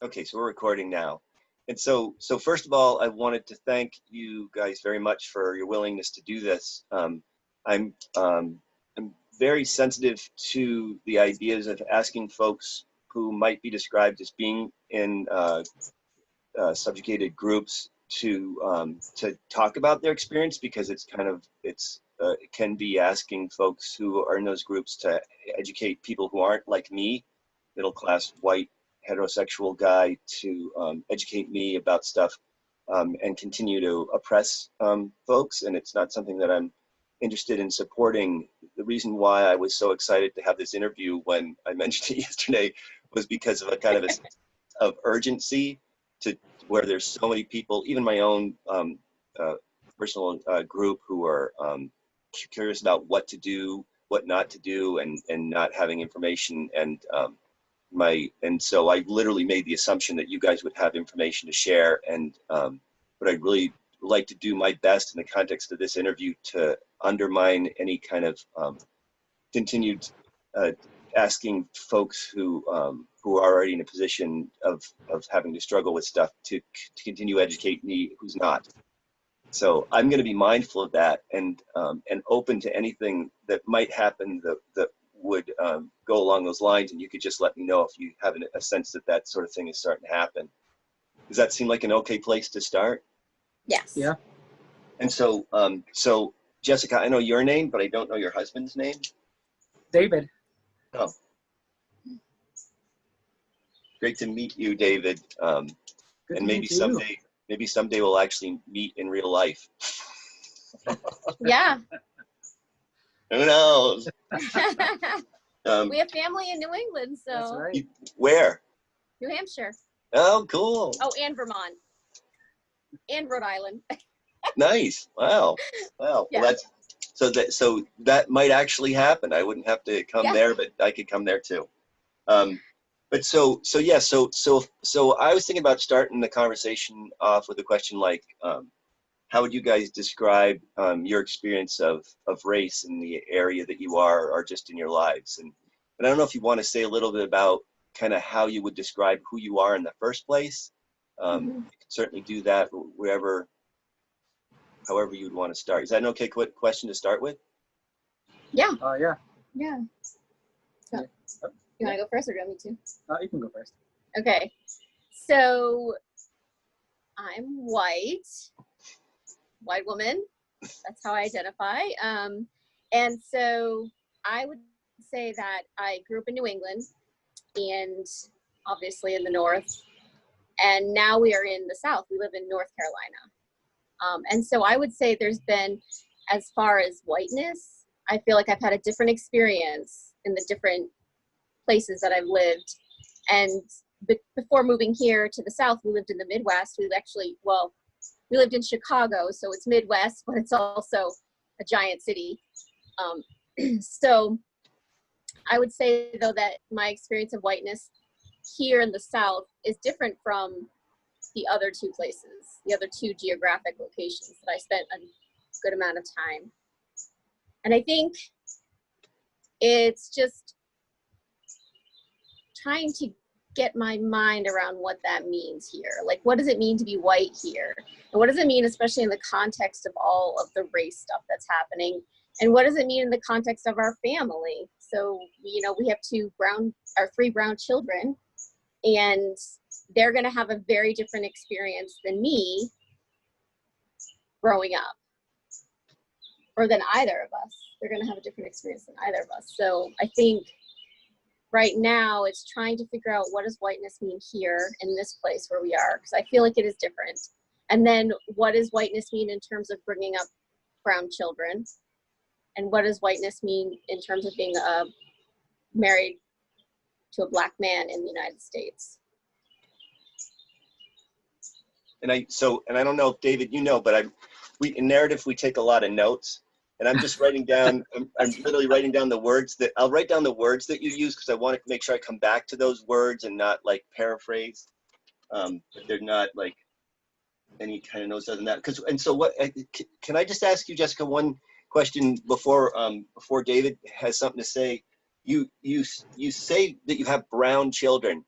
Okay, so we're recording now. And so first of all, I wanted to thank you guys very much for your willingness to do this. I'm I'm very sensitive to the ideas of asking folks who might be described as being in subjugated groups to talk about their experience, because it's kind of it can be asking folks who are in those groups to educate people who aren't like me, middle class white heterosexual guy, to educate me about stuff, and continue to oppress folks. And it's not something that I'm interested in supporting. The reason why I was so excited to have this interview when I mentioned it yesterday was because of a kind of a sense of urgency, to where there's so many people, even my own personal group, who are curious about what to do, what not to do, and not having information. And so I literally made the assumption that you guys would have information to share, and but I'd really like to do my best in the context of this interview to undermine any kind of continued asking folks who are already in a position of having to struggle with stuff to continue educate me who's not. So I'm going to be mindful of that, and open to anything that might happen that would go along those lines. And you could just let me know if you have a sense that that sort of thing is starting to happen. Does that seem like an okay place to start? Yes. Yeah. And so, so Jessica, I know your name, but I don't know your husband's name. David. Oh, great to meet you, David. Good And to maybe meet you. someday we'll actually meet in real life. Yeah. Who knows? We have family in New England, so. That's right. Where? New Hampshire. Oh, cool. Oh, and Vermont. And Rhode Island. Nice. Wow. Wow. Yeah. Well, so that might actually happen. I wouldn't have to come there, but I could come there too. But so I was thinking about starting the conversation off with a question like, how would you guys describe your experience of race in the area that you are, or just in your lives? And I don't know if you want to say a little bit about kind of how you would describe who you are in the first place. You can certainly do that however you'd want to start. Is that an okay question to start with? Yeah. Yeah. Yeah. So, you want to go first, or do you want me to? You can go first. Okay. So I'm white woman. That's how I identify. And so I would say that I grew up in New England, and obviously in the North. And now we are in the South. We live in North Carolina. And so I would say there's been, as far as whiteness, I feel like I've had a different experience in the different places that I've lived. And before moving here to the South, we lived in the Midwest. We lived in Chicago, so it's Midwest, but it's also a giant city. So I would say, though, that my experience of whiteness here in the South is different from the other two places, the other two geographic locations that I spent a good amount of time. And I think it's just trying to get my mind around what that means here. Like, what does it mean to be white here? And what does it mean, especially in the context of all of the race stuff that's happening? And what does it mean in the context of our family? So, we have three brown children, and they're going to have a very different experience than me growing up, or than either of us. They're going to have a different experience than either of us. So I think right now it's trying to figure out, what does whiteness mean here in this place where we are? Because I feel like it is different. And then what does whiteness mean in terms of bringing up brown children? And what does whiteness mean in terms of being married to a Black man in the United States? And I don't know if David, but in narrative, we take a lot of notes, and I'm just writing down, I'm literally writing down I'll write down the words that you use, because I want to make sure I come back to those words and not like paraphrase. But they're not like any kind of notes other than that. Can I just ask you, Jessica, one question before David has something to say? You say that you have brown children.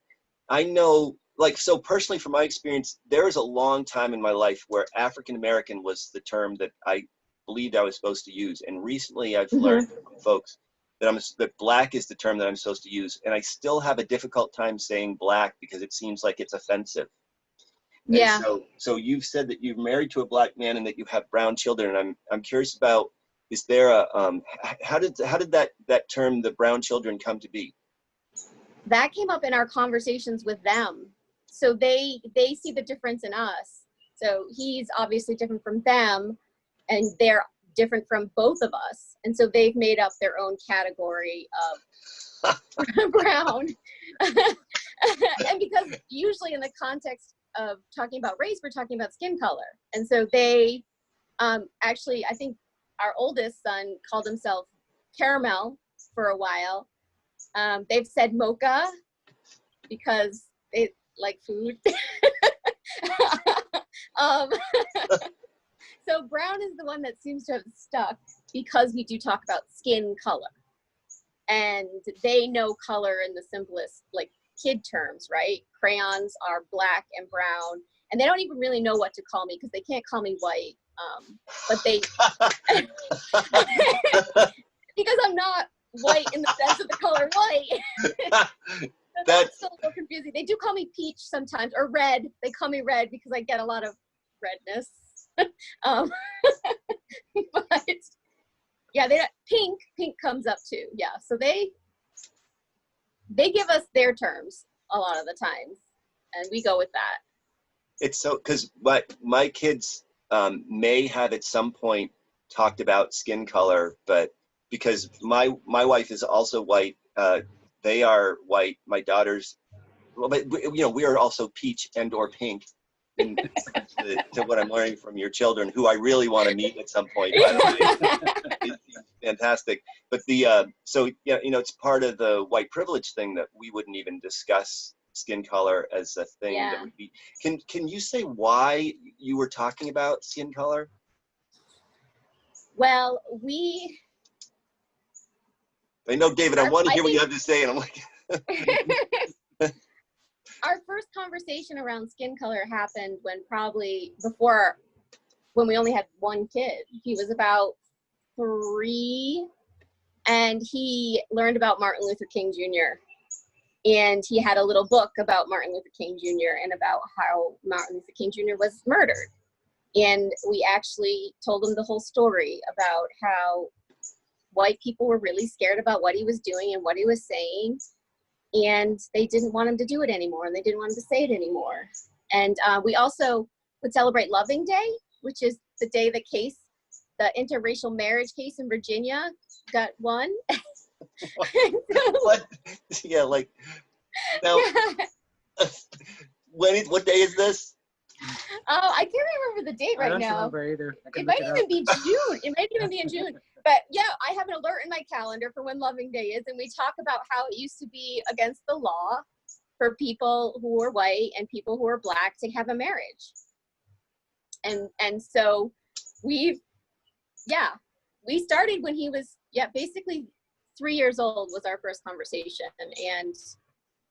I know like, so personally, from my experience, there was a long time in my life where African American was the term that I believed I was supposed to use. And recently I've learned from folks that black is the term that I'm supposed to use. And I still have a difficult time saying black because it seems like it's offensive. And Yeah. so you've said that you're married to a black man and that you have brown children. And I'm curious about, is there a, how did that term, the brown children, come to be? That came up in our conversations with them. So they see the difference in us. So he's obviously different from them, and they're different from both of us. And so they've made up their own category of brown. And because usually in the context of talking about race, we're talking about skin color. And so they actually, I think our oldest son called himself Caramel for a while. They've said mocha because they like food. So brown is the one that seems to have stuck because we do talk about skin color. And they know color in the simplest, like, kid terms, right? Crayons are black and brown. And they don't even really know what to call me because they can't call me white. But they, because I'm not white in the sense of the color white. So that's still a little confusing. They do call me peach sometimes, or red. They call me red because I get a lot of redness. But yeah, pink comes up too. Yeah, so they give us their terms a lot of the times, and we go with that. It's so, because my kids may have at some point talked about skin color, but because my wife is also white, they are white. My daughters, well, but we are also peach and or pink. And to what I'm learning from your children, who I really want to meet at some point, by the way. It's fantastic. But so yeah, it's part of the white privilege thing that we wouldn't even discuss skin color as a thing that would be. Can you say why you were talking about skin color? Well, I know, David, I want to hear what you have to say, and I'm like. Our first conversation around skin color happened when we only had one kid. He was about 3, and he learned about Martin Luther King Jr. And he had a little book about Martin Luther King Jr. and about how Martin Luther King Jr. was murdered. And we actually told him the whole story about how white people were really scared about what he was doing and what he was saying. And they didn't want him to do it anymore, and they didn't want him to say it anymore. And we also would celebrate Loving Day, which is the day the interracial marriage case in Virginia got won. What? Yeah, like, now, what day is this? Oh, I can't remember the date right now. I don't remember either. It might even be June. It might even be in June. But yeah, I have an alert in my calendar for when Loving Day is, and we talk about how it used to be against the law for people who were white and people who were black to have a marriage. And so we started when he was basically 3 years old was our first conversation, and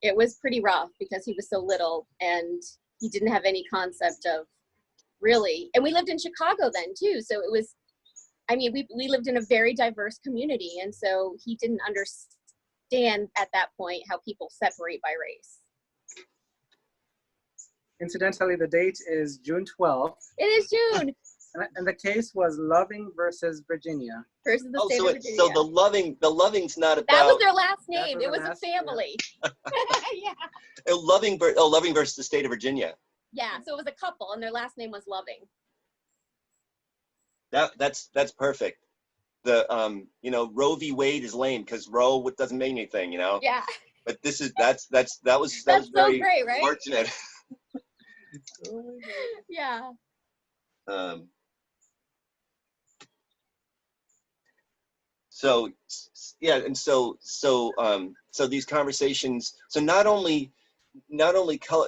it was pretty rough because he was so little and he didn't have any concept of really, and we lived in Chicago then too, so it was, we lived in a very diverse community, and so he didn't understand at that point how people separate by race. Incidentally, the date is June 12th. It is June. And the case was Loving versus Virginia. Versus the state of Virginia. So the Loving's not about. That was their last name. It was a family. Yeah. Loving versus the state of Virginia. Yeah, so it was a couple, and their last name was Loving. That's perfect. The Roe v. Wade is lame because Roe doesn't mean anything, Yeah. But that was so very great, right? fortunate. Yeah. So yeah, and so these conversations. So not only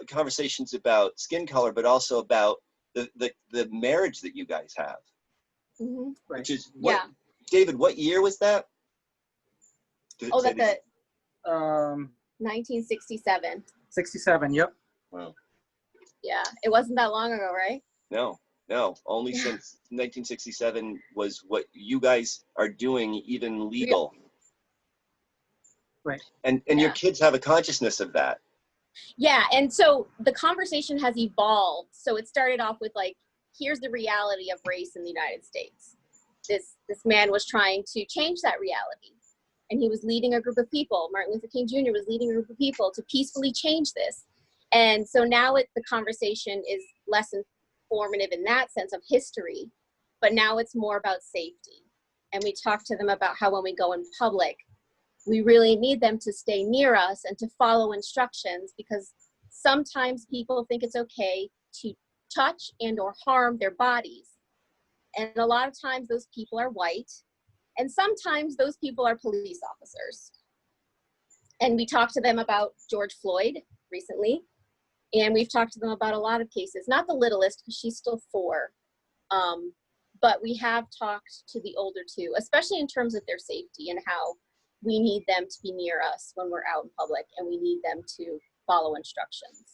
conversations about skin color, but also about the marriage that you guys have. Mm-hmm. Which is David, what year was that? That's 1967. 67, yep. Wow. Yeah, it wasn't that long ago, right? No, only since 1967 was what you guys are doing even legal. Right. And your kids have a consciousness of that. Yeah, and so the conversation has evolved. So it started off with like, here's the reality of race in the United States. This man was trying to change that reality. And he was leading a group of people. Martin Luther King Jr. was leading a group of people to peacefully change this. And so now the conversation is less informative in that sense of history, but now it's more about safety. And we talk to them about how when we go in public, we really need them to stay near us and to follow instructions, because sometimes people think it's okay to touch and or harm their bodies. And a lot of times those people are white, and sometimes those people are police officers. And we talked to them about George Floyd recently, and we've talked to them about a lot of cases, not the littlest because she's still 4, but we have talked to the older two, especially in terms of their safety and how we need them to be near us when we're out in public, and we need them to follow instructions.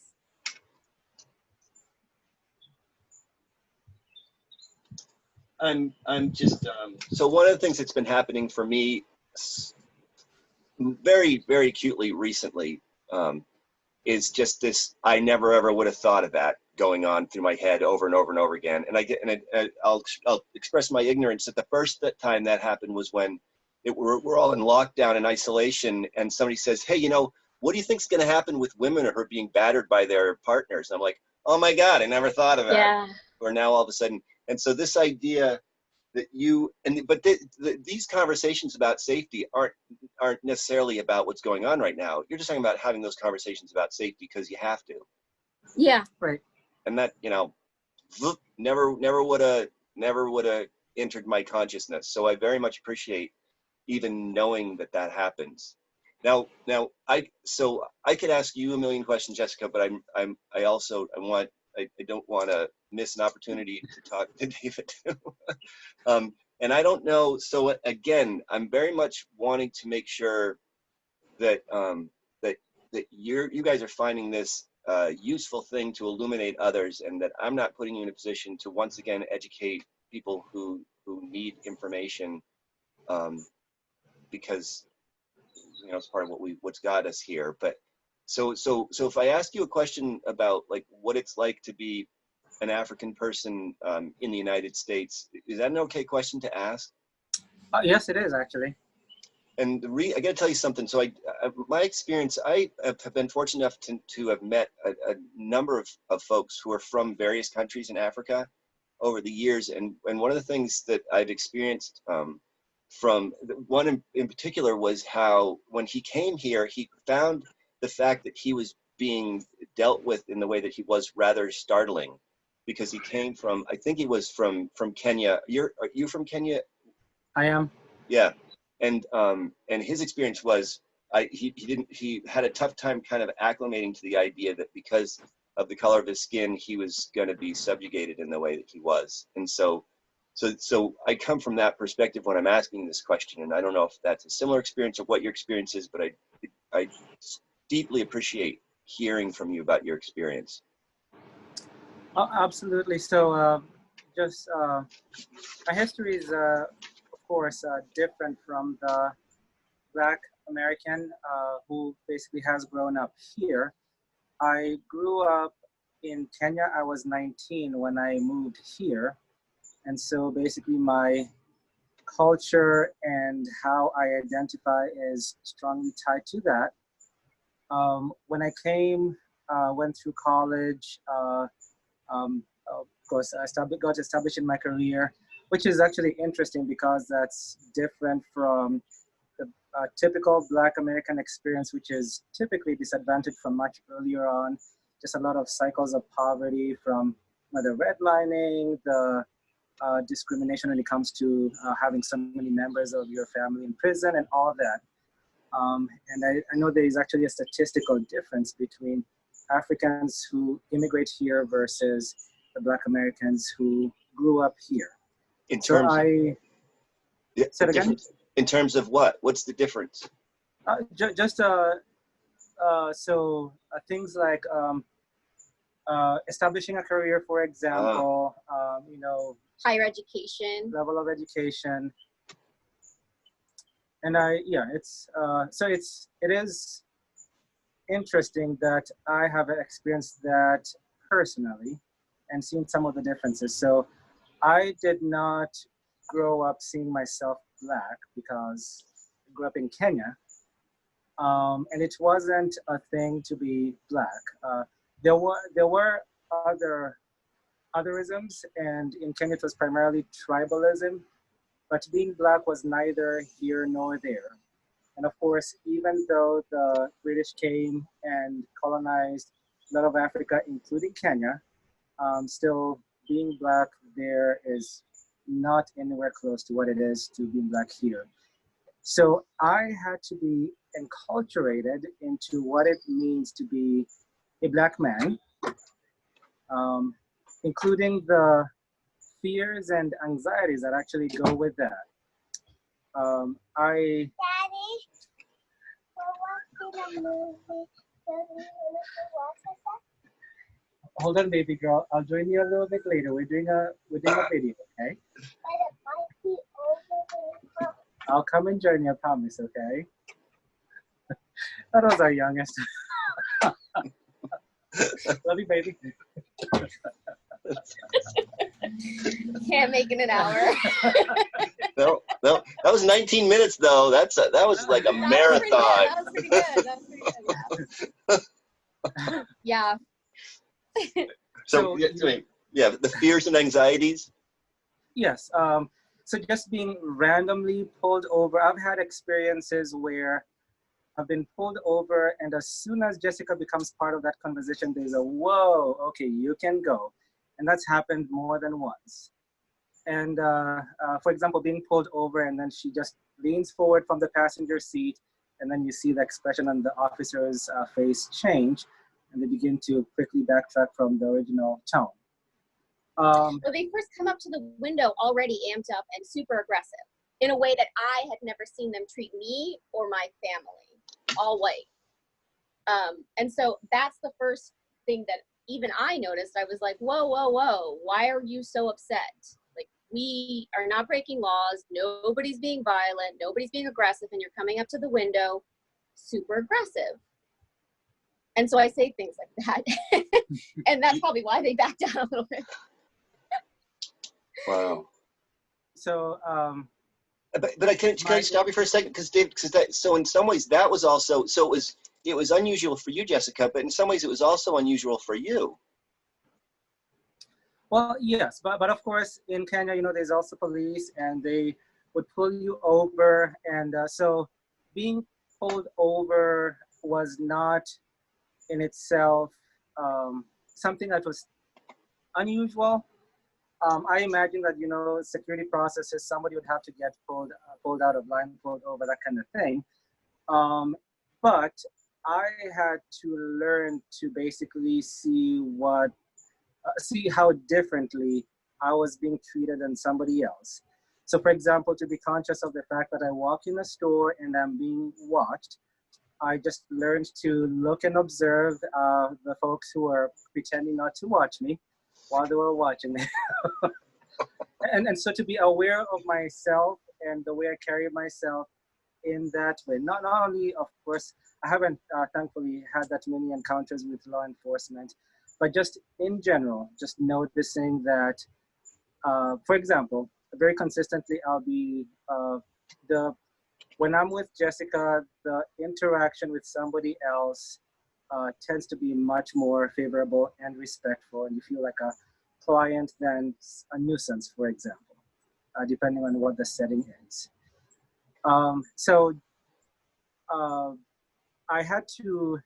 I'm just so one of the things that's been happening for me very, very acutely recently is just this. I never ever would have thought of that going on through my head over and over and over again. And I'll express my ignorance that the first time that happened was when we're all in lockdown and isolation, and somebody says, "Hey, you know, what do you think's going to happen with women who are being battered by their partners?" And I'm like, "Oh my God, I never thought of that." Yeah. Or now all of a sudden, and so this idea that these conversations about safety aren't necessarily about what's going on right now. You're just talking about having those conversations about safety because you have to. Yeah. Right. And that, you know, never would have entered my consciousness. So I very much appreciate even knowing that happens. Now I could ask you a million questions, Jessica, but I don't want to miss an opportunity to talk to David too. And I don't know. So again, I'm very much wanting to make sure that that you guys are finding this useful thing to illuminate others, and that I'm not putting you in a position to once again educate people who need information, because you know it's part of what's got us here. But so if I ask you a question about like what it's like to be an African person in the United States, is that an okay question to ask? Yes, it is actually. And I got to tell you something. So my experience, I have been fortunate enough to have met a number of folks who are from various countries in Africa over the years. And one of the things that I've experienced from one in particular was how when he came here, he found the fact that he was being dealt with in the way that he was rather startling, because he came from, I think he was from Kenya. Are you from Kenya? I am. Yeah. And his experience was he had a tough time kind of acclimating to the idea that because of the color of his skin, he was going to be subjugated in the way that he was. And so I come from that perspective when I'm asking this question, and I don't know if that's a similar experience or what your experience is, but I deeply appreciate hearing from you about your experience. Oh, absolutely. So just my history is, of course, different from the Black American who basically has grown up here. I grew up in Kenya. I was 19 when I moved here. And so basically my culture and how I identify is strongly tied to that. When I came, went through college, of course, got established in my career, which is actually interesting because that's different from the typical Black American experience, which is typically disadvantaged from much earlier on. Just a lot of cycles of poverty from the redlining, the discrimination when it comes to having so many members of your family in prison and all that. And I know there is actually a statistical difference between Africans who immigrate here versus the Black Americans who grew up here. In terms Say it again? In terms of what? What's the difference? Things like establishing a career, for example, you know, Higher education. level of education. And yeah, it is interesting that I have experienced that personally and seen some of the differences. So I did not grow up seeing myself black because I grew up in Kenya, and it wasn't a thing to be black. There were other otherisms, and in Kenya it was primarily tribalism, but being black was neither here nor there. And of course, even though the British came and colonized a lot of Africa, including Kenya, still being black there is not anywhere close to what it is to being black here. So I had to be enculturated into what it means to be a black man, um, including the fears and anxieties that actually go with that. I Daddy, we're watching a movie. Does he want to watch us? hold on, baby girl. I'll join you a little bit later. We're doing a video, okay? But it might be over there. I'll come and join you. I promise, okay? That was our youngest. Love you, baby. Can't make it an hour. No, that was 19 minutes though. That was like a marathon. That was pretty good. That was pretty good. Yeah. So yeah, the fears and anxieties. Yes. So just being randomly pulled over. I've had experiences where I've been pulled over, and as soon as Jessica becomes part of that conversation, there's a whoa, okay, you can go. And that's happened more than once. And for example, being pulled over, and then she just leans forward from the passenger seat, and then you see the expression on the officer's face change, and they begin to quickly backtrack from the original tone. Well, they first come up to the window already amped up and super aggressive in a way that I had never seen them treat me or my family, all white. And so that's the first thing that even I noticed. I was like, whoa, whoa, whoa, why are you so upset? Like, we are not breaking laws. Nobody's being violent. Nobody's being aggressive. And you're coming up to the window, super aggressive. And so I say things like that. And that's probably why they back down a little bit. Wow. So, But can I stop you for a second? Because Dave, so in some ways that was also, so it was unusual for you, Jessica, but in some ways it was also unusual for you. well, yes, but of course in Kenya, you know, there's also police, and they would pull you over, and so being pulled over was not in itself something that was unusual. I imagine that, you know, security processes, somebody would have to get pulled out of line, pulled over, that kind of thing. But I had to learn to basically see how differently I was being treated than somebody else. So, for example, to be conscious of the fact that I walk in a store and I'm being watched, I just learned to look and observe the folks who are pretending not to watch me while they were watching me. and so to be aware of myself and the way I carry myself in that way. Not only, of course, I haven't thankfully had that many encounters with law enforcement, but just in general, just noticing that, for example, very consistently, I'll be when I'm with Jessica, the interaction with somebody else tends to be much more favorable and respectful, and you feel like a client than a nuisance, for example, depending on what the setting is. So I had to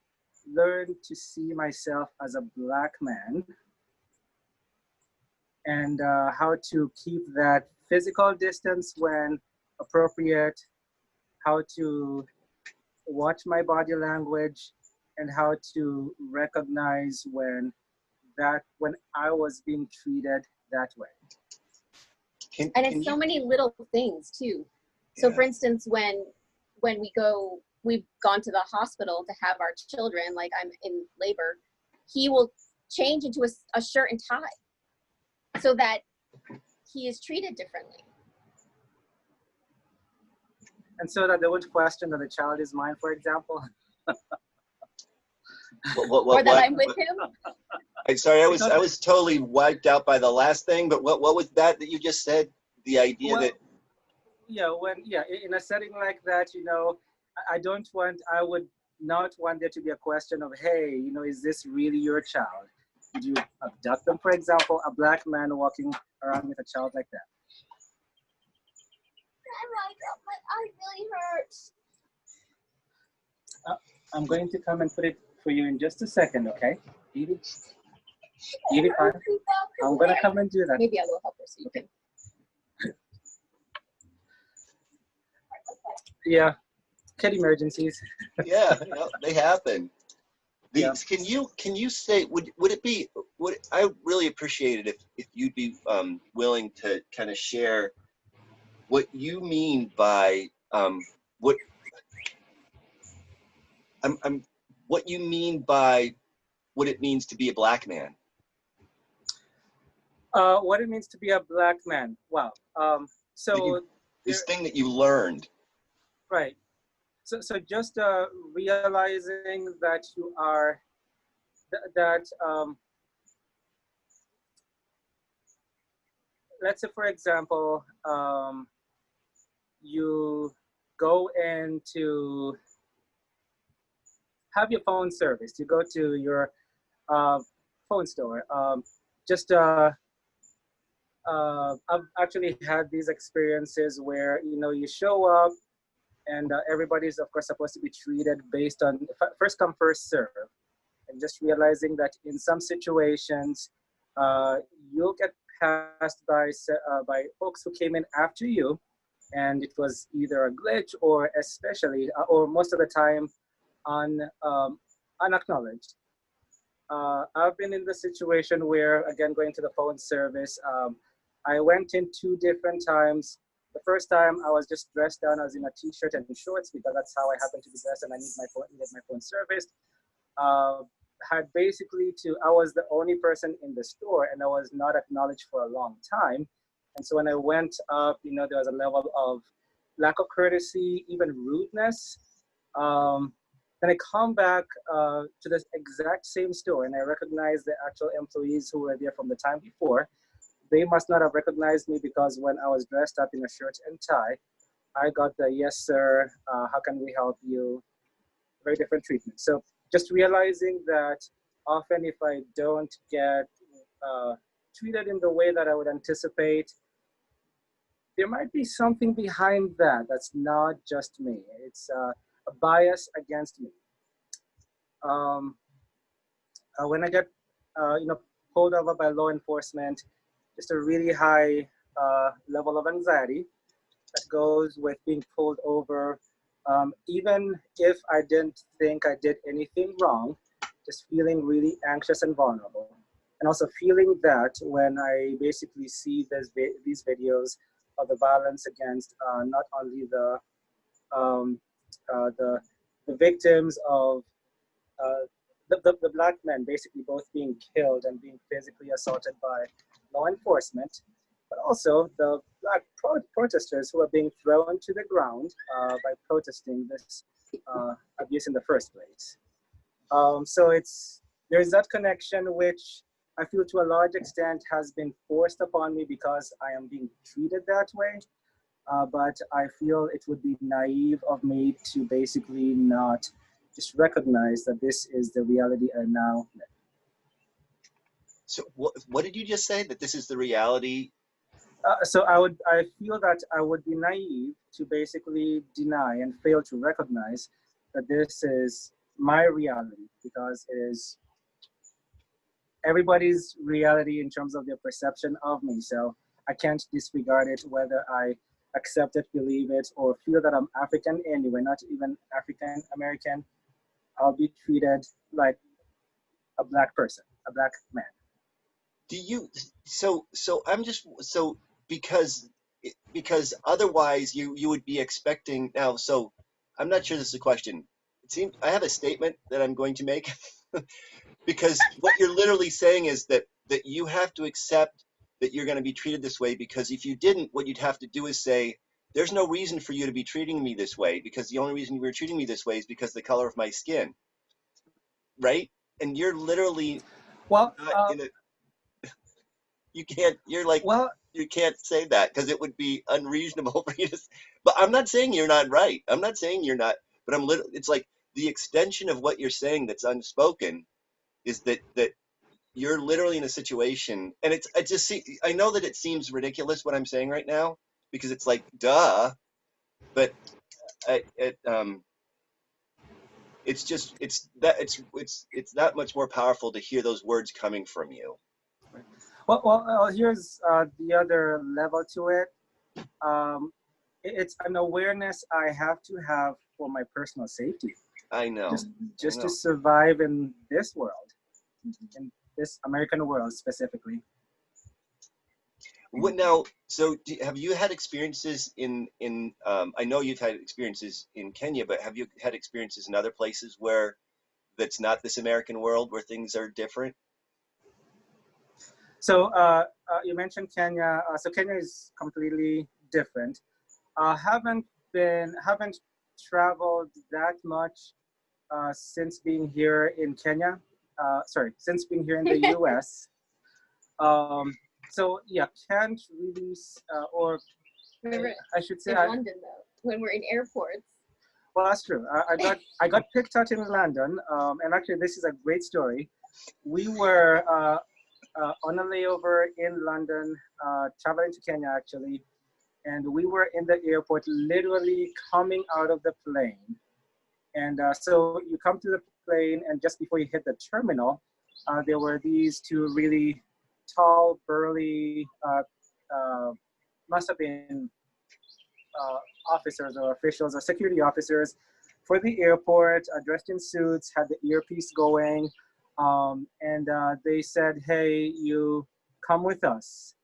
learn to see myself as a black man, and how to keep that physical distance when appropriate, how to watch my body language, and how to recognize when I was being treated that way. And it's so many little things too. So for instance, when we've gone to the hospital to have our children, like I'm in labor, he will change into a shirt and tie so that he is treated differently. And so that they would question that the child is mine, for example. Or that I'm with him. I'm sorry, I was totally wiped out by the last thing. But what was that you just said? The idea that in a setting like that, I would not want there to be a question of, hey, is this really your child? Did you abduct them, for example, a black man walking around with a child like that? My eye really hurts. I'm going to come and put it for you in just a second, okay? Edie, I'm going to come and do that. Maybe I will help her so you can. Yeah, kid emergencies. yeah, they happen. Yeah. Can you say, would I really appreciate it if you'd be willing to kind of share what you mean by what you mean by what it means to be a black man? What it means to be a black man. Wow. So this thing that you learned. Right. So just realizing that you are let's say, for example, you go in to have your phone serviced. You go to your phone store. I've actually had these experiences where you show up and everybody's of course supposed to be treated based on first come first serve, and just realizing that in some situations you'll get passed by folks who came in after you, and it was either a glitch or especially or most of the time unacknowledged. I've been in the situation where, again, going to the phone service, I went in 2 different times. The first time I was just dressed down. I was in a t-shirt and shorts because that's how I happen to be dressed, and I needed my phone serviced. I was the only person in the store, and I was not acknowledged for a long time. And so when I went up, there was a level of lack of courtesy, even rudeness. Then I come back to this exact same store, and I recognize the actual employees who were there from the time before. They must not have recognized me because when I was dressed up in a shirt and tie, I got the "yes, sir, how can we help you?" Very different treatment. So just realizing that often if I don't get treated in the way that I would anticipate, there might be something behind that. That's not just me. It's a bias against me. When I get, pulled over by law enforcement, just a really high level of anxiety that goes with being pulled over. Even if I didn't think I did anything wrong, just feeling really anxious and vulnerable. And also feeling that when I basically see these videos of the violence against not only the victims of the black men basically both being killed and being physically assaulted by law enforcement, but also the black protesters who are being thrown to the ground by protesting this abuse in the first place. So there's that connection which I feel to a large extent has been forced upon me because I am being treated that way. But I feel it would be naive of me to basically not just recognize that this is the reality I now live. So what did you just say? That this is the reality? So I feel that I would be naive to basically deny and fail to recognize that this is my reality, because it is everybody's reality in terms of their perception of me. So I can't disregard it, whether I accept it, believe it, or feel that I'm African anyway, not even African American. I'll be treated like a black person, a black man. Do you? So I'm just because otherwise you would be expecting now. So I'm not sure this is a question. It seems I have a statement that I'm going to make. because what you're literally saying is that you have to accept that you're going to be treated this way, because if you didn't, what you'd have to do is say, there's no reason for you to be treating me this way, because the only reason you were treating me this way is because of the color of my skin, right? And you're literally Well, not in a, you can't, you're like, well, you can't say that because it would be unreasonable for you to, but I'm not saying you're not right. I'm not saying you're not, but it's like the extension of what you're saying that's unspoken is that you're literally in a situation, and I just see, I know that it seems ridiculous what I'm saying right now, because it's like, duh, but it's just, it's that much more powerful to hear those words coming from you. here's the other level to it. Um, it's an awareness I have to have for my personal safety, I know. just I to know. survive in this world, in this American world specifically. What now? So, have you had experiences in? I know you've had experiences in Kenya, but have you had experiences in other places where that's not this American world, where things are different? So you mentioned Kenya. So Kenya is completely different. Haven't traveled that much since being here in Kenya. Sorry, since being here in the U.S. Um, so yeah, can't really, or Remember I should say, in London though, when we're in airports. well, that's true. I got picked out in London, and actually, this is a great story. We were on a layover in London, traveling to Kenya actually, and we were in the airport, literally coming out of the plane. And so you come to the plane, and just before you hit the terminal, there were these two really tall, burly, must have been officers or officials or security officers for the airport, dressed in suits, had the earpiece going, and they said, "Hey, you come with us."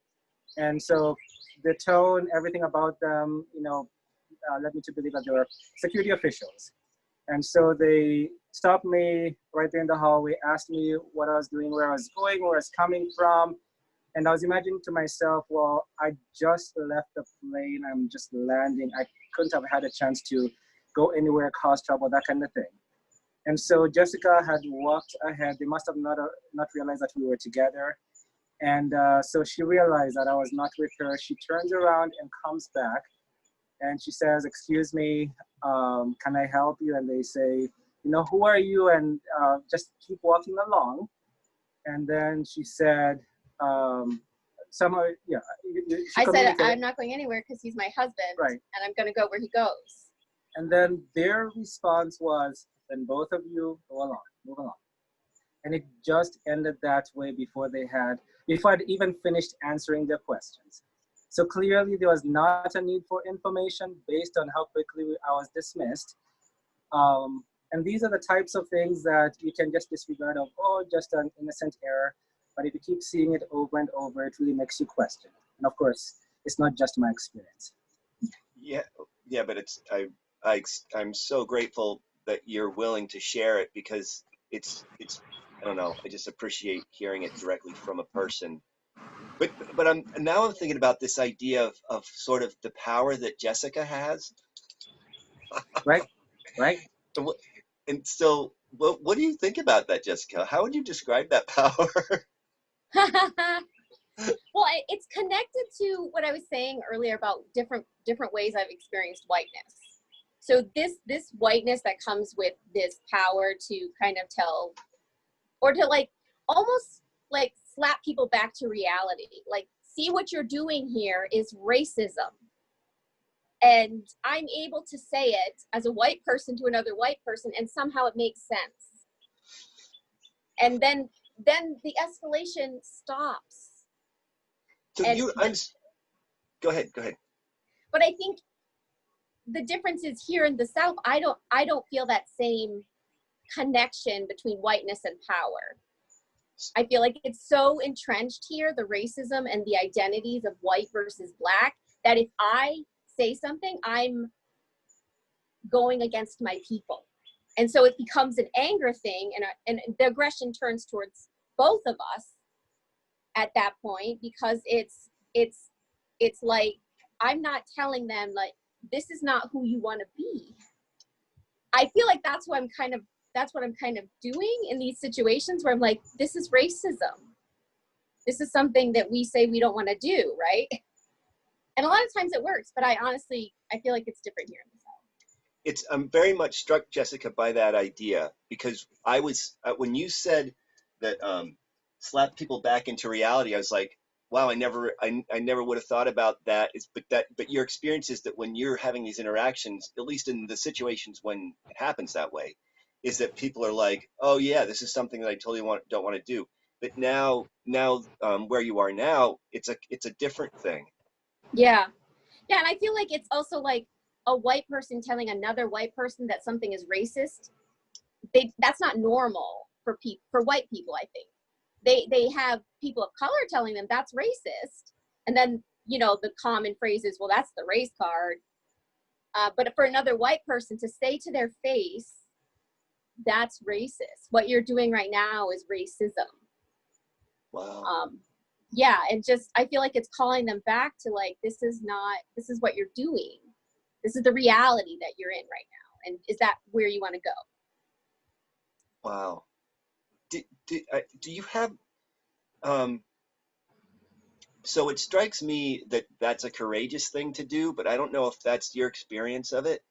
And so the tone, everything about them, led me to believe that they were security officials. And so they stopped me right there in the hallway, asked me what I was doing, where I was going, where I was coming from. And I was imagining to myself, well, I just left the plane. I'm just landing. I couldn't have had a chance to go anywhere, cause trouble, that kind of thing. And so Jessica had walked ahead. They must have not realized that we were together. And so she realized that I was not with her. She turns around and comes back. And she says, "Excuse me, can I help you?" And they say, "Who are you?" And just keep walking along. And then she said, somehow, yeah. She I said, communicated. I'm not going anywhere because he's my husband, Right. and I'm going to go where he goes. And then their response was, "Then both of you go along, move along." And it just ended that way before I'd even finished answering their questions. So clearly there was not a need for information based on how quickly I was dismissed. And these are the types of things that you can just disregard of, oh, just an innocent error. But if you keep seeing it over and over, it really makes you question. And of course, it's not just my experience. Yeah, but I'm so grateful that you're willing to share it, because it's I don't know, I just appreciate hearing it directly from a person. But I'm thinking about this idea of sort of the power that Jessica has. Right? Right? And so what do you think about that, Jessica? How would you describe that power? Well, it's connected to what I was saying earlier about different ways I've experienced whiteness. So this whiteness that comes with this power to kind of tell, or to like almost like slap people back to reality. Like, see what you're doing here is racism. And I'm able to say it as a white person to another white person, and somehow it makes sense. And then the escalation stops. So go ahead. But I think the difference is here in the South, I don't feel that same connection between whiteness and power. I feel like it's so entrenched here, the racism and the identities of white versus black, that if I say something, I'm going against my people. And so it becomes an anger thing, and the aggression turns towards both of us at that point, because it's like, I'm not telling them, like, this is not who you want to be. I feel like that's what I'm kind of doing in these situations where I'm like, this is racism. This is something that we say we don't want to do, right? And a lot of times it works, but I feel like it's different here in the South. I'm very much struck, Jessica, by that idea, because I was when you said that slap people back into reality, I was like, wow, I never would have thought about that. But your experience is that when you're having these interactions, at least in the situations when it happens that way, is that people are like, oh yeah, this is something that I totally don't want to do. But now where you are now, it's a different thing. Yeah. Yeah, and I feel like it's also like a white person telling another white person that something is racist. That's not normal for white people, I think. They have people of color telling them that's racist. And then, the common phrase is, well, that's the race card. But for another white person to say to their face, that's racist. What you're doing right now is racism. Wow. Yeah, and just, I feel like it's calling them back to, like, this is what you're doing. This is the reality that you're in right now. And is that where you want to go? Wow. Do you have, so it strikes me that that's a courageous thing to do, but I don't know if that's your experience of it.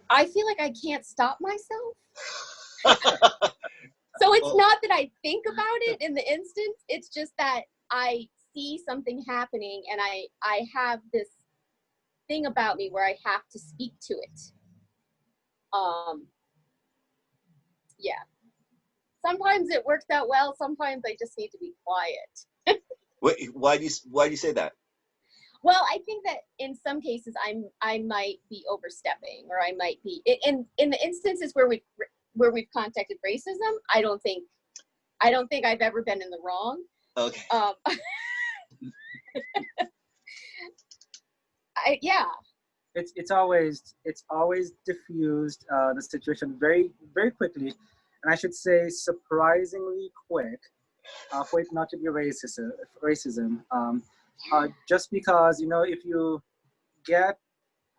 I feel like I can't stop myself. So it's not that I think about it in the instant. It's just that I see something happening, and I have this thing about me where I have to speak to it. Yeah. Sometimes it works out well. Sometimes I just need to be quiet. Why do you say that? Well, I think that in some cases I might be overstepping, or I might be in the instances where we've contacted racism. I don't think I've ever been in the wrong. Okay. Yeah. It's always diffused the situation very, very quickly, and I should say surprisingly quick, for it not to be racism. Just because, if you get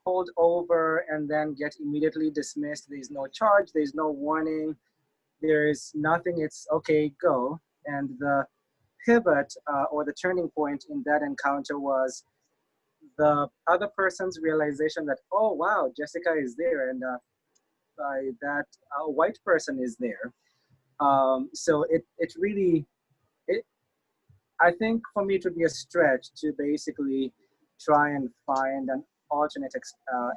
pulled over and then get immediately dismissed, there's no charge, there's no warning, there's nothing. It's okay, go. And the pivot, or the turning point in that encounter was the other person's realization that, oh wow, Jessica is there, and that white person is there. So it really, I think for me, it would be a stretch to basically try and find an alternate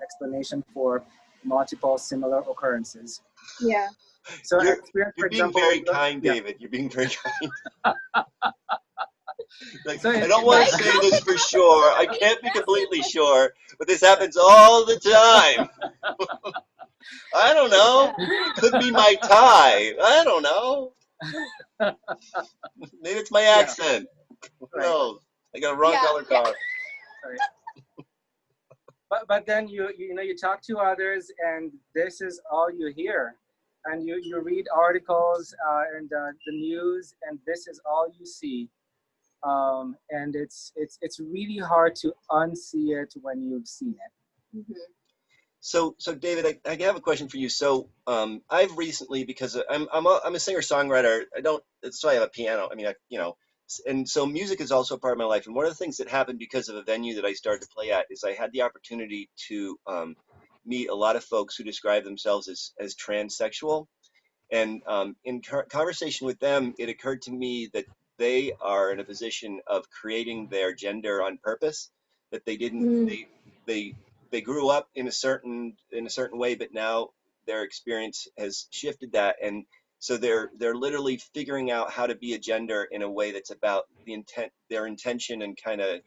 explanation for multiple similar occurrences. Yeah. So You're for being example, very kind, yeah. David. You're being very kind. Like, So I don't want to say this for sure. I can't be completely sure, but this happens all the time. I don't know. It could be my tie. I don't know. Maybe it's my accent. Who Right. knows? I got a wrong color car. Sorry. But then you talk to others, and this is all you hear, and you read articles and the news, and this is all you see. And it's really hard to unsee it when you've seen it. Mm-hmm. So David, I have a question for you. So I've recently, because I'm a singer songwriter. So I have a piano. I mean, and so music is also a part of my life. And one of the things that happened because of a venue that I started to play at is I had the opportunity to meet a lot of folks who describe themselves as transsexual. And in conversation with them, it occurred to me that they are in a position of creating their gender on purpose, that they didn't, they grew up in a certain way, but now their experience has shifted that. And so they're literally figuring out how to be a gender in a way that's about their intention, and kind of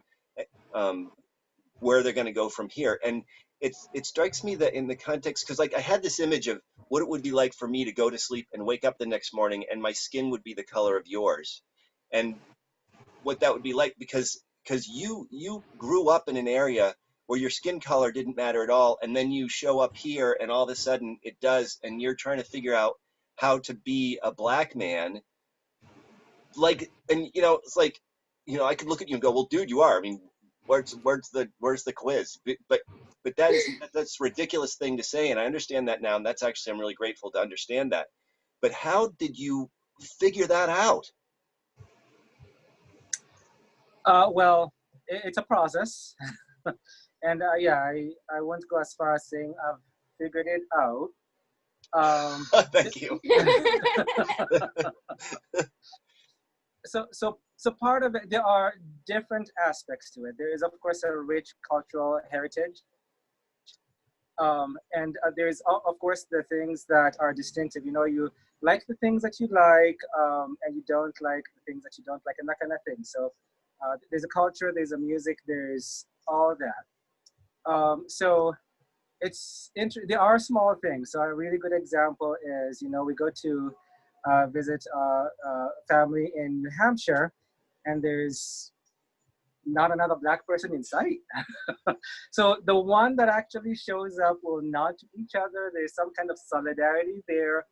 where they're going to go from here. And it strikes me that in the context, because like I had this image of what it would be like for me to go to sleep and wake up the next morning and my skin would be the color of yours, and what that would be like, because you grew up in an area where your skin color didn't matter at all, and then you show up here and all of a sudden it does, and you're trying to figure out how to be a black man. Like, and you know, it's like, you know, I could look at you and go, well, dude, you are. I mean, where's the quiz? But that's a ridiculous thing to say, and I understand that now, and that's actually, I'm really grateful to understand that. But how did you figure that out? Well, it's a process. And yeah, I won't go as far as saying I've figured it out. Thank you. So part of it, there are different aspects to it. There is, of course, a rich cultural heritage. And there's, of course, the things that are distinctive. You know, you like the things that you like, and you don't like the things that you don't like, and that kind of thing. So there's a culture, there's a music, there's all that. So there are small things. So a really good example is, you know, we go to visit a family in New Hampshire, and there's not another black person in sight. So the one that actually shows up will nod to each other. There's some kind of solidarity there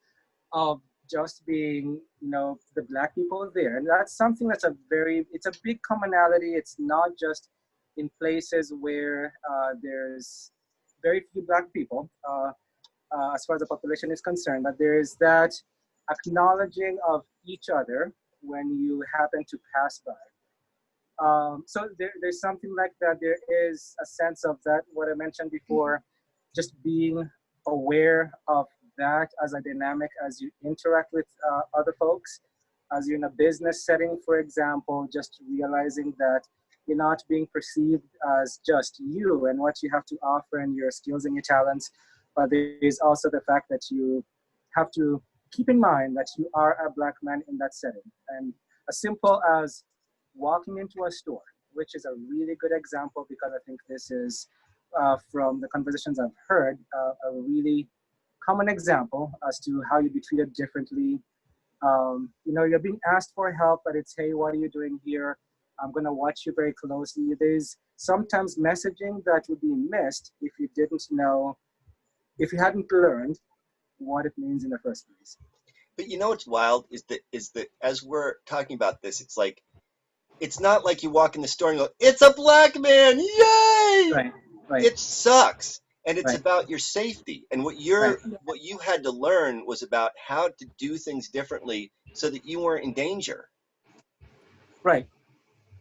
of just being, you know, the black people there. And that's something that's it's a big commonality. It's not just in places where there's very few black people, as far as the population is concerned, but there's that acknowledging of each other when you happen to pass by. So there's something like that. There is a sense of that, what I mentioned before, just being aware of that as a dynamic as you interact with other folks. As you're in a business setting, for example, just realizing that you're not being perceived as just you and what you have to offer and your skills and your talents, but there is also the fact that you have to keep in mind that you are a black man in that setting. And as simple as walking into a store, which is a really good example because I think this is, from the conversations I've heard, a really common example as to how you'd be treated differently. You know, you're being asked for help, but it's, hey, what are you doing here? I'm going to watch you very closely. There's sometimes messaging that would be missed if you didn't know, if you hadn't learned what it means in the first place. But you know what's wild is that as we're talking about this, it's like, it's not like you walk in the store and go, it's a black man, yay! Right, right. It sucks. And it's Right. about your safety. And what you had to learn was about how to do things differently so that you weren't in danger. Right.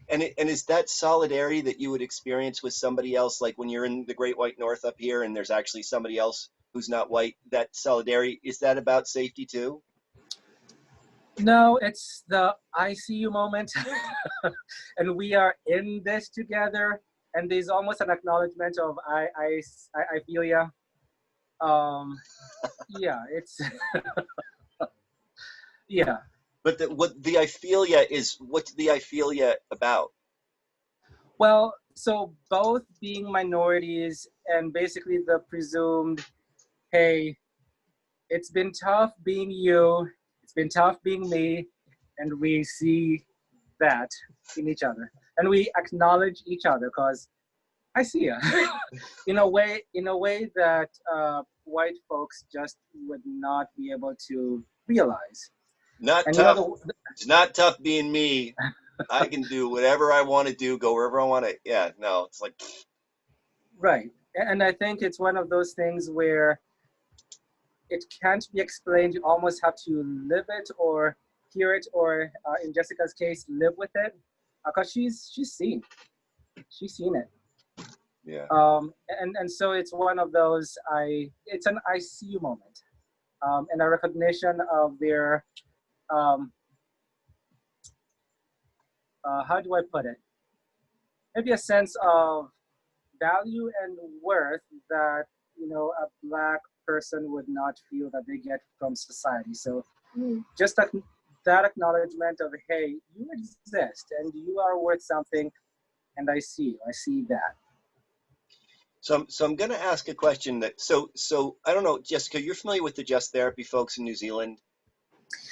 And is that solidarity that you would experience with somebody else, like when you're in the Great White North up here and there's actually somebody else who's not white, that solidarity, is that about safety too? No, it's the I see you moment. And we are in this together. And there's almost an acknowledgement of I feel ya. Yeah, it's yeah. But what's the I feel ya about? Well, so both being minorities and basically the presumed, hey, it's been tough being you, it's been tough being me, and we see that in each other. And we acknowledge each other because I see you. in a way that white folks just would not be able to realize. Not And tough. It's not tough being me. I can do whatever I want to do, go wherever I want to. Yeah, no, it's like. Right. And I think it's one of those things where it can't be explained. You almost have to live it or hear it, or in Jessica's case, live with it, because she's seen it. Yeah. And so it's one of those it's an I see you moment, and a recognition of their how do I put it? Maybe a sense of value and worth that, you know, a black person would not feel that they get from society. So just that acknowledgement of, hey, you exist and you are worth something, and I see that. So I'm going to ask a question that, so I don't know, Jessica, you're familiar with the Just Therapy folks in New Zealand?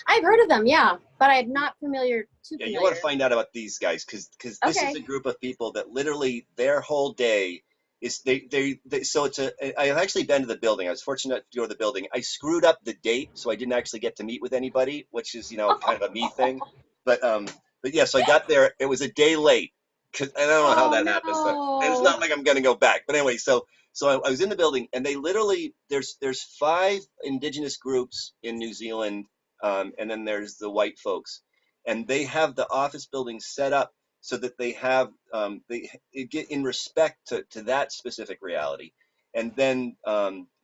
I've heard of them, yeah, but I'm not familiar. Yeah, you want to find out about these guys because this is a group of people that literally their whole day is they so it's a I've actually been to the building. I was fortunate to go to the building. I screwed up the date, so I didn't actually get to meet with anybody, which is, you know, kind of a me thing. But yeah, so I got there. It was a day late because I don't know how Oh that happens, but it's no. not like I'm gonna go back. But anyway, so I was in the building, and they literally there's 5 indigenous groups in New Zealand, and then there's the white folks, and they have the office building set up so that they have they get in respect to that specific reality, and then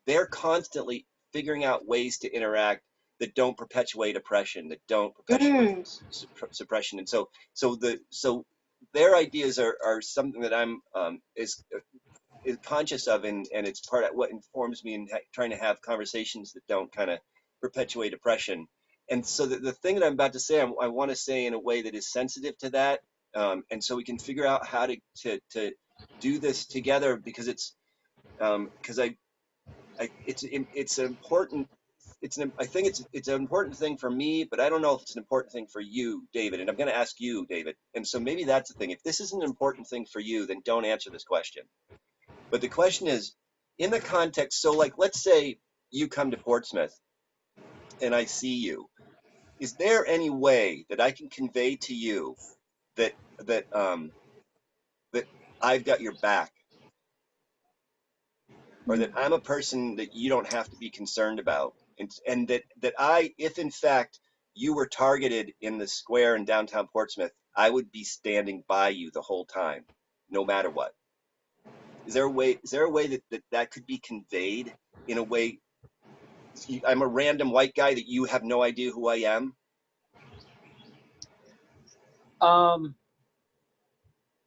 they're constantly figuring out ways to interact that don't perpetuate oppression, that don't perpetuate Mm. suppression, and so their ideas are something that I'm is conscious of, and it's part of what informs me in trying to have conversations that don't kind of perpetuate oppression. And so the thing that I'm about to say, I want to say in a way that is sensitive to that, and so we can figure out how to do this together, because it's because it's an important I think it's an important thing for me, but I don't know if it's an important thing for you, David. And I'm going to ask you, David. And so maybe that's the thing. If this isn't an important thing for you, then don't answer this question. But the question is, in the context, so like, let's say you come to Portsmouth and I see you. Is there any way that I can convey to you that that um that I've got your back, or that I'm a person that you don't have to be concerned about, and that I, if in fact you were targeted in the square in downtown Portsmouth, I would be standing by you the whole time, no matter what? Is there a way? Is there a way that could be conveyed in a way? I'm a random white guy that you have no idea who I am.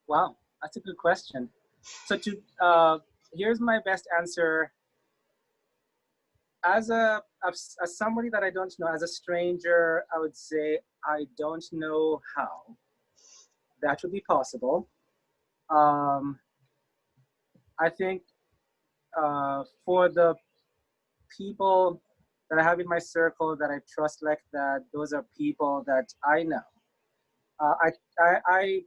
Wow, that's a good question. So here's my best answer. As somebody that I don't know, as a stranger, I would say I don't know how that would be possible. Um, I think for the people that I have in my circle that I trust like that, those are people that I know. I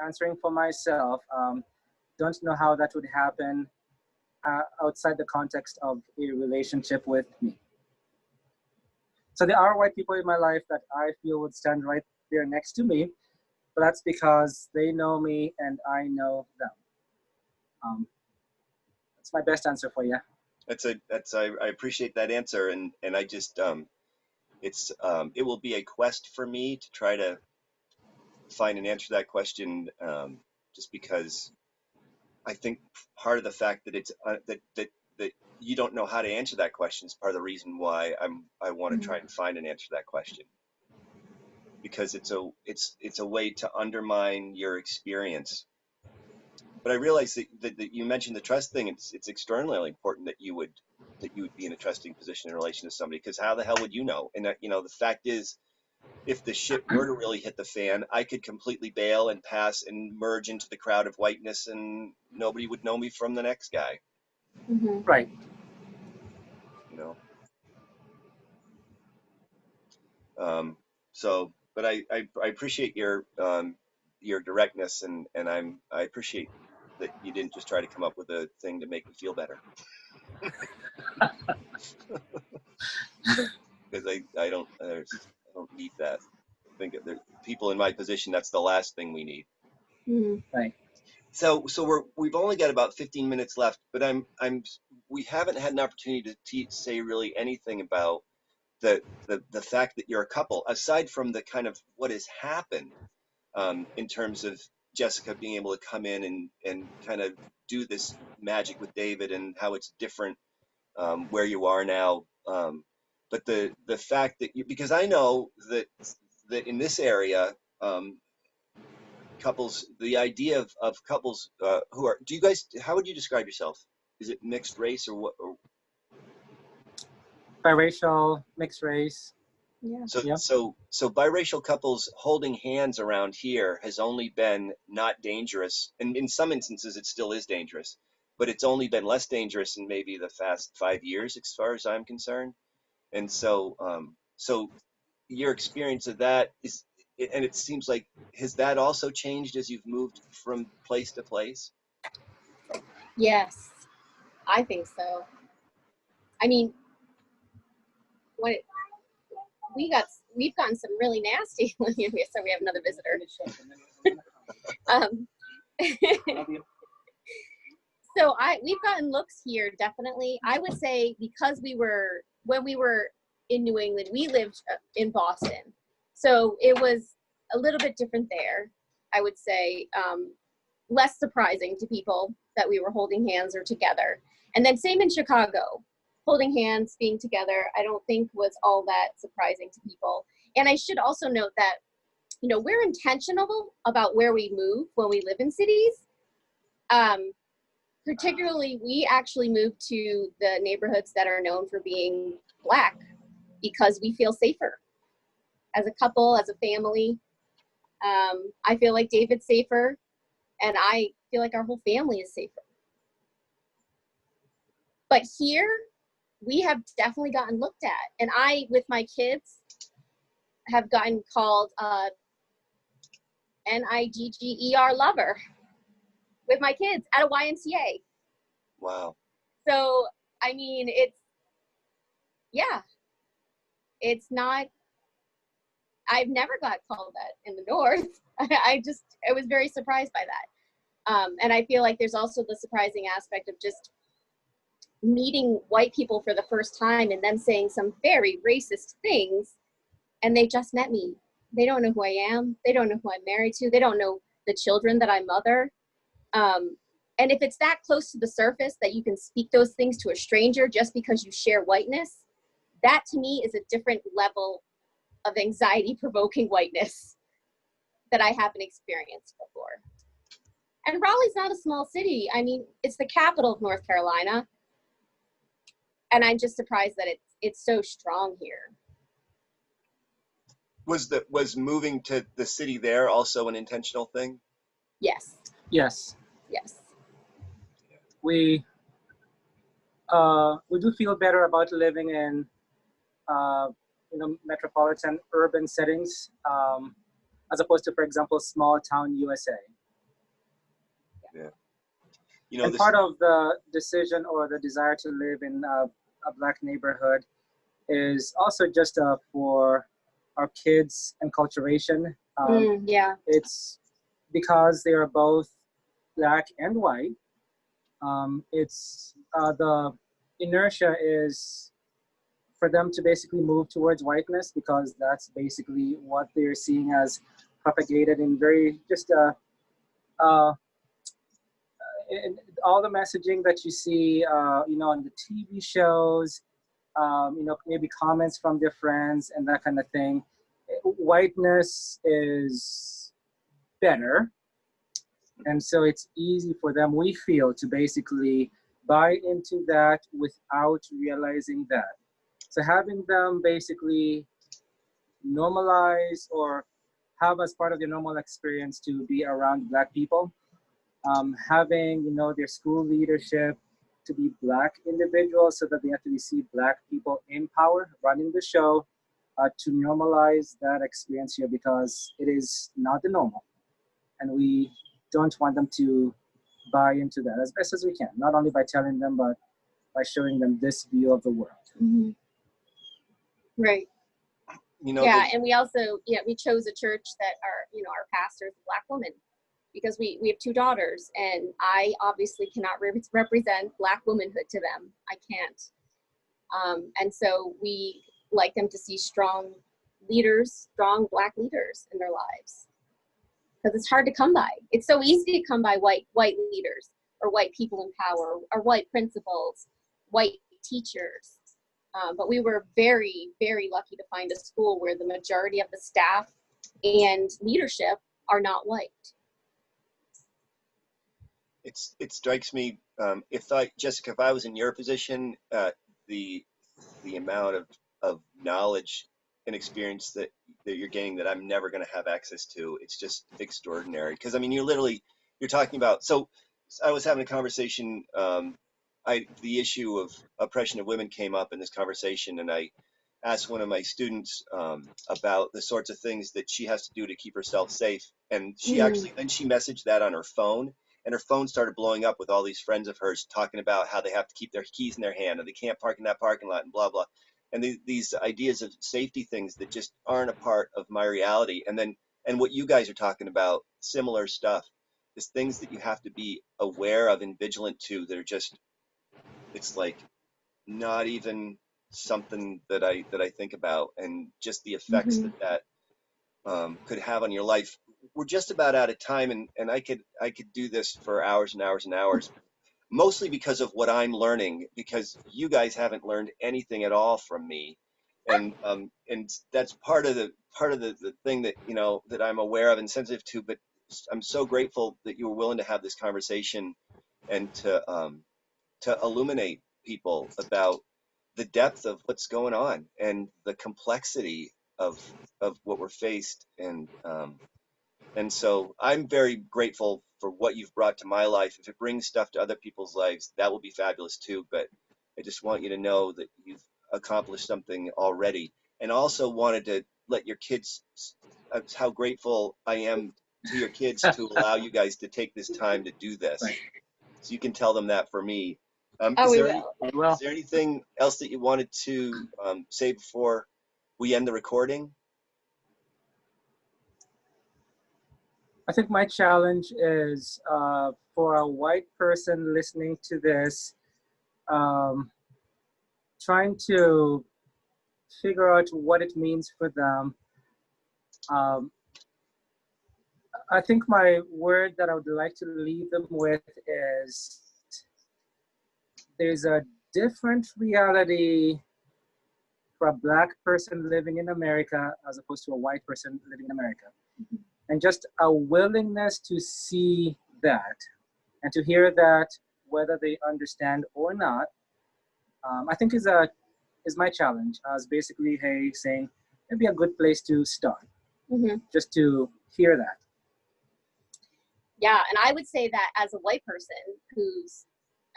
answering for myself, don't know how that would happen outside the context of a relationship with me. So there are white people in my life that I feel would stand right there next to me, but that's because they know me and I know them. That's my best answer for you. I appreciate that answer, and I just it will be a quest for me to try to find an answer to that question, just because I think part of the fact that it's that you don't know how to answer that question is part of the reason why I want to try and find an answer to that question, because it's a way to undermine your experience. But I realize that you mentioned the trust thing. It's extraordinarily important that you would be in a trusting position in relation to somebody, because how the hell would you know? And you know, the fact is, if the shit were to really hit the fan, I could completely bail and pass and merge into the crowd of whiteness, and nobody would know me from the next guy. Mm-hmm. Right. You know. So, but I appreciate your directness, and I appreciate that you didn't just try to come up with a thing to make me feel better. Because I don't need that. I think there people in my position, that's the last thing we need. Mm-hmm. Right. So we've only got about 15 minutes left, but we haven't had an opportunity to say really anything about the fact that you're a couple, aside from the kind of what has happened, in terms of Jessica being able to come in and kind of do this magic with David, and how it's different, where you are now. But the fact that because I know that in this area, couples, the idea of couples who are, do you guys, how would you describe yourself? Is it mixed race or what? Or, Biracial, mixed race. Yeah. Yep. so biracial couples holding hands around here has only been not dangerous, and in some instances it still is dangerous, but it's only been less dangerous in maybe the past 5 years, as far as I'm concerned. And so your experience of that is, and it seems like, has that also changed as you've moved from place to place? Yes, I think so. I mean, when it, we've gotten some really nasty. So we have another visitor. Um, so we've gotten looks here, definitely. I would say because when we were in New England, we lived in Boston, so it was a little bit different there. I would say less surprising to people that we were holding hands or together. And then same in Chicago, holding hands, being together, I don't think was all that surprising to people. And I should also note that, you know, we're intentional about where we move when we live in cities. Particularly, we actually moved to the neighborhoods that are known for being Black because we feel safer as a couple, as a family. I feel like David's safer, and I feel like our whole family is safer. But here, we have definitely gotten looked at. And I, with my kids, have gotten called Nigger lover with my kids at a YMCA. Wow. So, I mean, it's not, I've never got called that in the North. I was very surprised by that. And I feel like there's also the surprising aspect of just meeting white people for the first time and them saying some very racist things, and they just met me. They don't know who I am. They don't know who I'm married to. They don't know the children that I mother. And if it's that close to the surface that you can speak those things to a stranger just because you share whiteness, that to me is a different level of anxiety-provoking whiteness that I haven't experienced before. And Raleigh's not a small city. I mean, it's the capital of North Carolina. And I'm just surprised that it's so strong here. Was moving to the city there also an intentional thing? Yes. Yes. Yes. We do feel better about living in metropolitan urban settings as opposed to, for example, small town USA. Yeah. You know, and part of the decision or the desire to live in a Black neighborhood is also just for our kids' enculturation. Yeah. It's because they are both Black and white. It's the inertia is for them to basically move towards whiteness because that's basically what they're seeing as propagated in very just in all the messaging that you see, on the TV shows, maybe comments from their friends and that kind of thing. Whiteness is better. And so it's easy for them, we feel, to basically buy into that without realizing that. So having them basically normalize or have as part of their normal experience to be around Black people, having their school leadership to be Black individuals so that they actually see Black people in power running the show, to normalize that experience here because it is not the normal, and we don't want them to buy into that as best as we can, not only by telling them but by showing them this view of the world. Mm-hmm. Right. And we also we chose a church that our pastor is a Black woman, because we have two daughters, and I obviously cannot represent Black womanhood to them. I can't. And so we like them to see strong leaders, strong Black leaders in their lives, because it's hard to come by. It's so easy to come by white leaders or white people in power or white principals, white teachers. But we were very, very lucky to find a school where the majority of the staff and leadership are not white. It strikes me, Jessica, if I was in your position, the amount of knowledge and experience that you're gaining that I'm never going to have access to, it's just extraordinary. Because I mean, you're talking about. So I was having a conversation. The issue of oppression of women came up in this conversation, and I asked one of my students about the sorts of things that she has to do to keep herself safe, and she actually then she messaged that on her phone. and her phone started blowing up with all these friends of hers talking about how they have to keep their keys in their hand and they can't park in that parking lot and blah blah, and these ideas of safety things that just aren't a part of my reality. And what you guys are talking about, similar stuff, is things that you have to be aware of and vigilant to that are just, it's like not even something that I think about, and just the effects Mhm. that could have on your life. We're just about out of time, and I could do this for hours and hours and hours, mostly because of what I'm learning, because you guys haven't learned anything at all from me. And that's part of the thing that, you know, that I'm aware of and sensitive to. But I'm so grateful that you were willing to have this conversation and to illuminate people about the depth of what's going on and the complexity of what we're faced. And so I'm very grateful for what you've brought to my life. If it brings stuff to other people's lives, that will be fabulous too. But I just want you to know that you've accomplished something already. And also wanted to let your kids, how grateful I am to your kids to allow you guys to take this time to do this. So you can tell them that for me. Oh, Is we there any, will. is there anything else that you wanted to say before we end the recording? I think my challenge is for a white person listening to this, um, trying to figure out what it means for them. Um, I think my word that I would like to leave them with is there's a different reality for a Black person living in America as opposed to a white person living in America. And just a willingness to see that and to hear that, whether they understand or not, I think is my challenge. As basically, hey, saying it'd be a good place to start, Mhm. just to hear that. Yeah, and I would say that as a white person who's,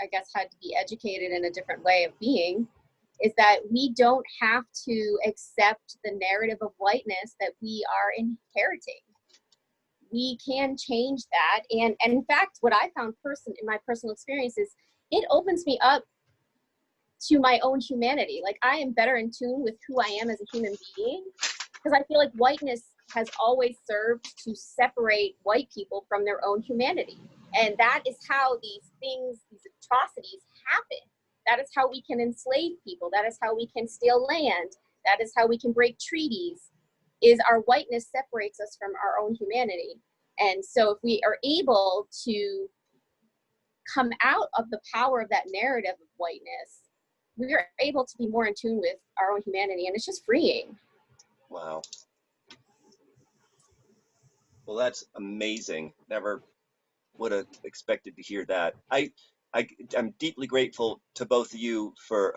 I guess, had to be educated in a different way of being, is that we don't have to accept the narrative of whiteness that we are inheriting. We can change that. And in fact, what I found in my personal experience is it opens me up to my own humanity. Like, I am better in tune with who I am as a human being, because I feel like whiteness has always served to separate white people from their own humanity. And that is how these things, these atrocities happen. That is how we can enslave people. That is how we can steal land. That is how we can break treaties, is our whiteness separates us from our own humanity. And so if we are able to come out of the power of that narrative of whiteness, we are able to be more in tune with our own humanity, and it's just freeing. Wow. Well, that's amazing. Never would have expected to hear that. I'm deeply grateful to both of you for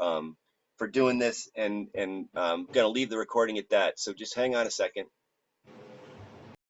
doing this, and gonna leave the recording at that. So just hang on a second.